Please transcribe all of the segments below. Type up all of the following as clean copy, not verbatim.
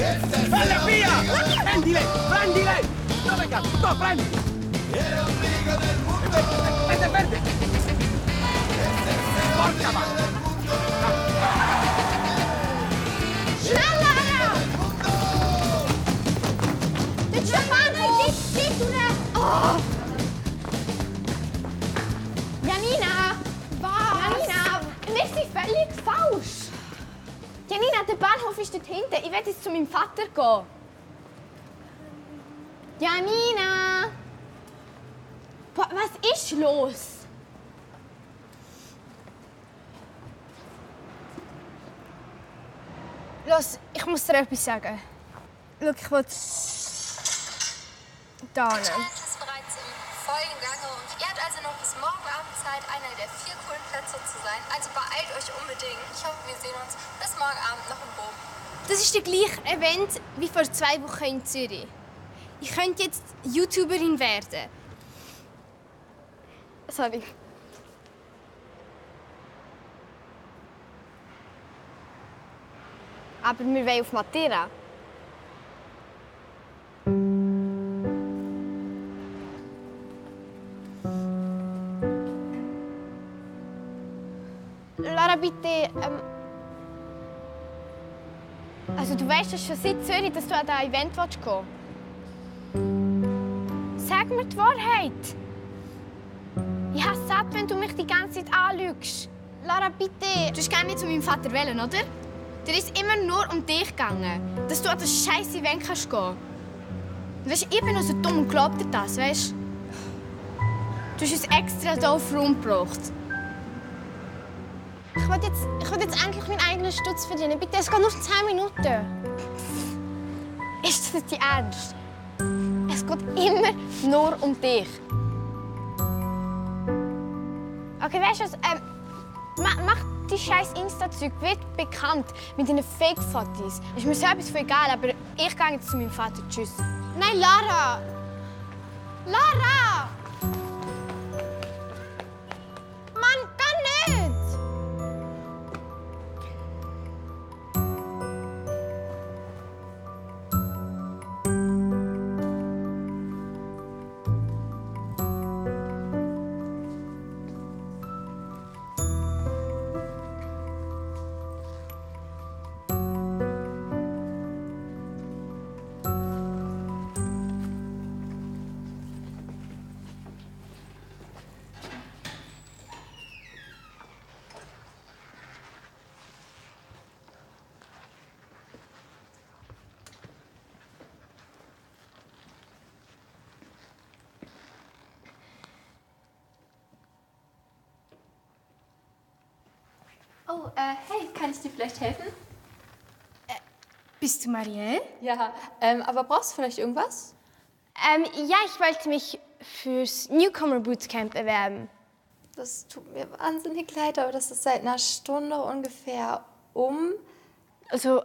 Bella via! Prendi lei! Prendi lei! Dove cazzo? No, prendi! Verde, verde! Porca vacca! Schneller! Der Bahnhof! Oh. Janina! Was? Janina, wir sind völlig falsch. Janina, der Bahnhof ist dort hinten. Ich will jetzt zu meinem Vater gehen. Janina! Was ist los? Los, ich muss dir etwas sagen. Schau, ich will... da Der Challenge ist bereits im vollen Gange und ihr habt also noch bis morgen Abend Zeit, einer der 4 coolen Plätze zu sein. Also beeilt euch unbedingt. Ich hoffe, wir sehen uns bis morgen Abend noch im Bogen. Das ist der gleiche Event wie vor 2 Wochen in Zürich. Ich könnte jetzt YouTuberin werden. Sorry. Aber wir wollen auf Matera. Lara, bitte. Also du weißt es schon seit Zürich, dass du an dieses Event gehen willst. Sag mir die Wahrheit. Ich hasse es satt, wenn du mich die ganze Zeit anlügst. Lara, bitte. Du hast gerne nicht zu meinem Vater wählen, oder? Der ist immer nur um dich gegangen, dass du an das scheiß Event gehen kannst. Weißt, ich bin noch so dumm und glaub dir das, weißt? Du hast uns extra hier auf Raum gebracht. Ich will jetzt endlich meinen eigenen Stutz verdienen. Bitte, es geht nur 10 Minuten. Ist das nicht ernst? Es geht immer nur um dich. Okay, weißt du was? Mach die scheiß Insta-Zeug, wird bekannt mit deinen Fake-Fotos. Ist mir selbst voll egal, aber ich gehe jetzt zu meinem Vater. Tschüss. Nein, Lara! Lara! Mann, kann nicht! Oh, hey, kann ich dir vielleicht helfen? Bist du Marielle? Ja, aber brauchst du vielleicht irgendwas? Ja, ich wollte mich fürs Newcomer Bootcamp bewerben. Das tut mir wahnsinnig leid, aber das ist seit einer Stunde ungefähr um. Also,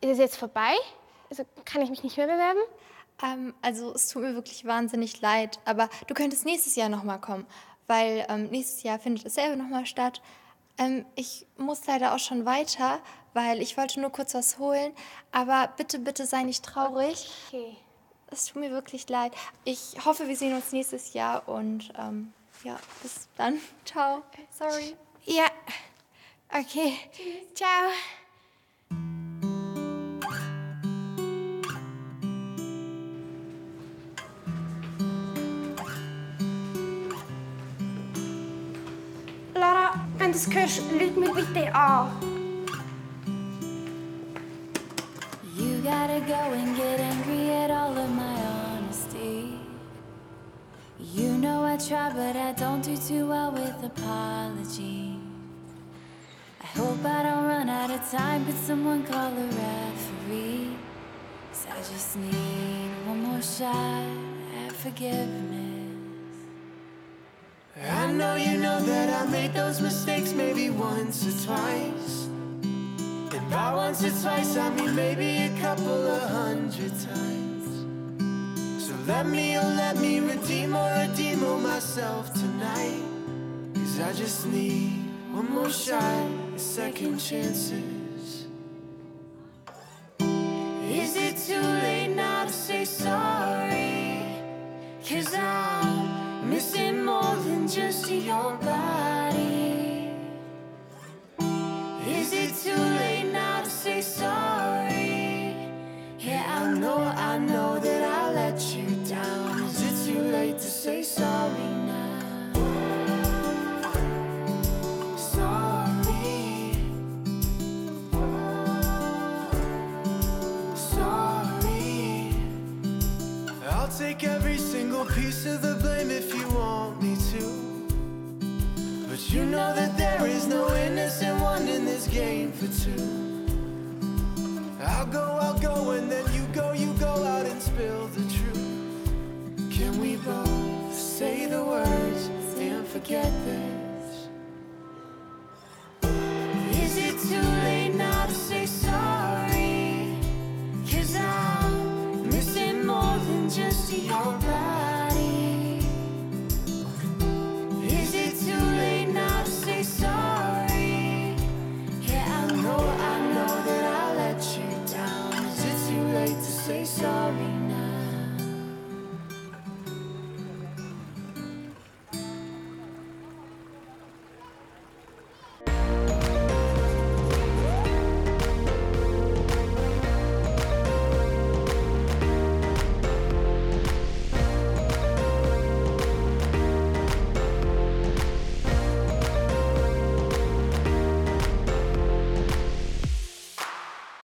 ist es jetzt vorbei? Also, kann ich mich nicht mehr bewerben? Also, es tut mir wirklich wahnsinnig leid, aber du könntest nächstes Jahr noch mal kommen, weil nächstes Jahr findet dasselbe noch mal statt. Ich muss leider auch schon weiter, weil ich wollte nur kurz was holen, aber bitte, bitte sei nicht traurig. Okay. Es tut mir wirklich leid. Ich hoffe, wir sehen uns nächstes Jahr und ja, bis dann. Ciao. Sorry. Ja. Okay. Tschüss. Ciao. Lara, wenn du es hörst, lüg mich bitte an. You gotta go and get angry at all of my honesty. You know I try, but I don't do too well with apology. I hope I don't run out of time. Could someone call a referee? 'Cause I just need one more shot at forgiveness. I know you know that I made those mistakes maybe once or twice. And by once or twice I mean maybe a couple of 100 times. So let me, oh let me redeem all myself tonight. 'Cause I just need one more shot at second chances. piece of the blame if you want me to. But you know that there is no innocent one in this game for two. I'll go, and then you go out and spill the truth. Can we both say the words and forget this? Is it too late now to say sorry? 'Cause I'm missing more than just your body. Is it too late now to say sorry? Yeah, I know that I let you down. Is it too late to say sorry?